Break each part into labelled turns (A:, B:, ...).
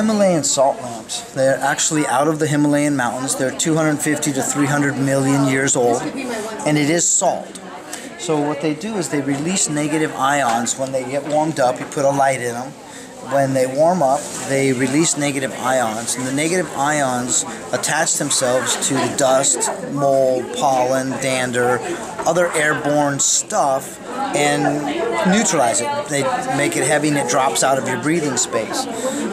A: Himalayan salt lamps. They're actually out of the Himalayan mountains. They're 250 to 300 million years old, and it is salt. So what they do is they release negative ions when they get warmed up. You put a light in them. When they warm up, they release negative ions, and the negative ions attach themselves to the dust, mold, pollen, dander, other airborne stuff, and neutralize it. They make it heavy and it drops out of your breathing space.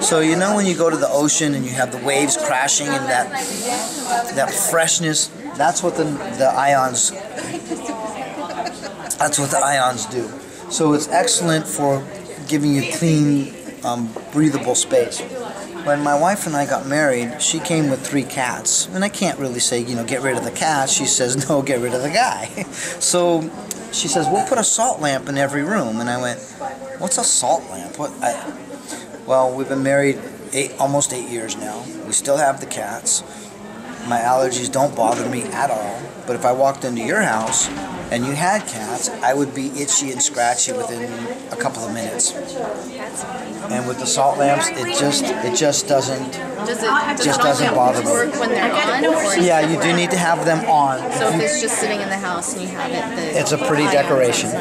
A: So you know when you go to the ocean and you have the waves crashing and that freshness, that's what the ions do. So it's excellent for giving you clean, breathable space. When my wife and I got married, she came with 3 cats, and I can't really say, get rid of the cats. She says, no, get rid of the guy. So she says, we'll put a salt lamp in every room. And I went, what's a salt lamp? Well, we've been married almost 8 years now. We still have the cats. My allergies don't bother me at all. But if I walked into your house and you had cats, I would be itchy and scratchy within a couple of minutes. And with the salt lamps, it just doesn't bother me.
B: Work when they're on? Or
A: yeah, you do need to have them on.
B: So if it's just sitting in the house and you have it,
A: it's a pretty decoration.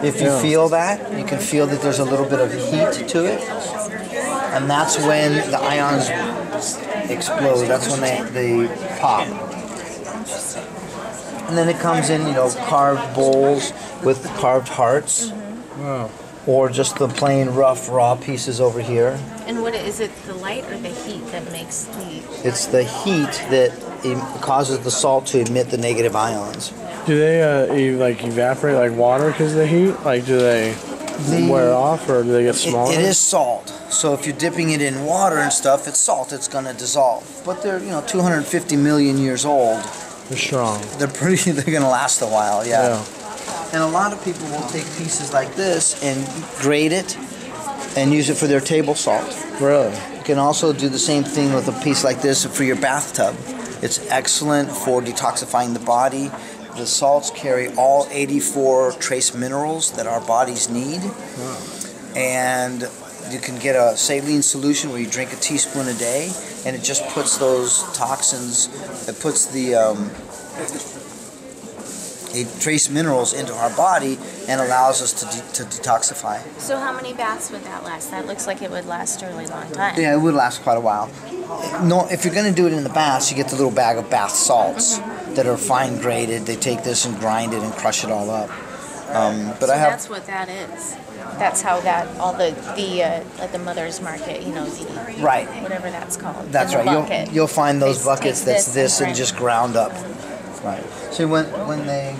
A: If you feel that, you can feel that there's a little bit of heat to it, and that's when the ions explode. That's when they pop. And then it comes in, carved bowls with carved hearts. Wow. Or just the plain rough raw pieces over here.
B: And what is it, the light or the heat that makes the...
A: It's the heat that causes the salt to emit the negative ions.
C: Do they evaporate like water because of the heat? Like, do they wear off, or do they get smaller?
A: It is salt. So if you're dipping it in water and stuff, it's salt. It's going to dissolve. But they're 250 million years old.
C: They're strong.
A: They're going to last a while. Yeah. And a lot of people will take pieces like this and grate it and use it for their table salt.
C: Really?
A: You can also do the same thing with a piece like this for your bathtub. It's excellent for detoxifying the body. The salts carry all 84 trace minerals that our bodies need. Wow. And you can get a saline solution where you drink a teaspoon a day, and it just puts those toxins, it puts the trace minerals into our body and allows us to detoxify.
B: So how many baths would that last? That looks like it would last a really long time.
A: Yeah, it would last quite a while. No, if you're going to do it in the baths, you get the little bag of bath salts that are fine grated. They take this and grind it and crush it all up. But
B: so that's what that is. That's how that all the at the mother's market, the
A: right,
B: whatever that's called.
A: That's right. You'll find those buckets that's this and just ground up. Right. So when they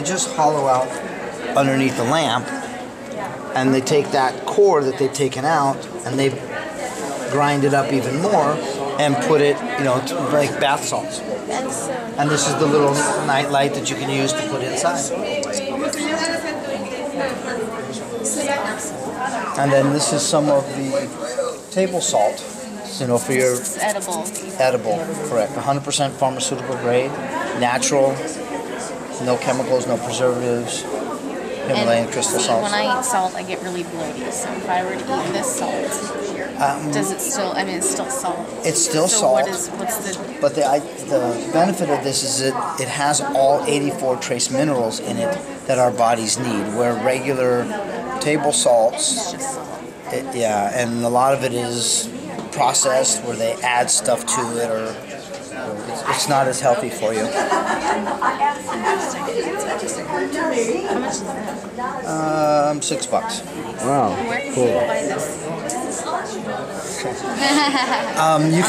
A: just hollow out underneath the lamp, and they take that core that they've taken out and they grind it up even more and put it, to make bath salts. And this is the little night light that you can use to put inside. And then this is some of the table salt, for your...
B: It's edible.
A: Edible, correct. 100% pharmaceutical grade, natural, no chemicals, no preservatives, Himalayan crystal salt.
B: When I eat salt, I get really bloated. So if I were to eat this salt, does it still, it's still salt.
A: It's still salt.
B: What's the...
A: But the benefit of this is that it has all 84 trace minerals in it that our bodies need, where regular table salts, and a lot of it is processed where they add stuff to it, or it's not as healthy for you.
B: How much is that?
A: $6.
C: Wow.
B: Where can people buy this?
A: You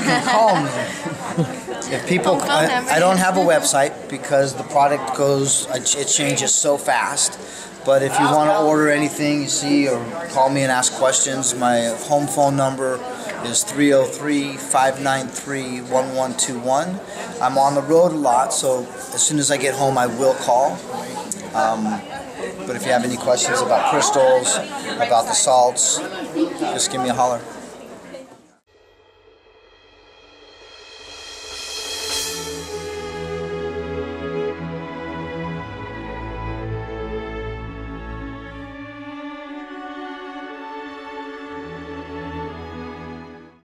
A: can call me. If people, I don't have a website because the product it changes so fast. But if you want to order anything you see, or call me and ask questions, my home phone number is 303-593-1121. I'm on the road a lot, so as soon as I get home, I will call. But if you have any questions about crystals, about the salts, just give me a holler.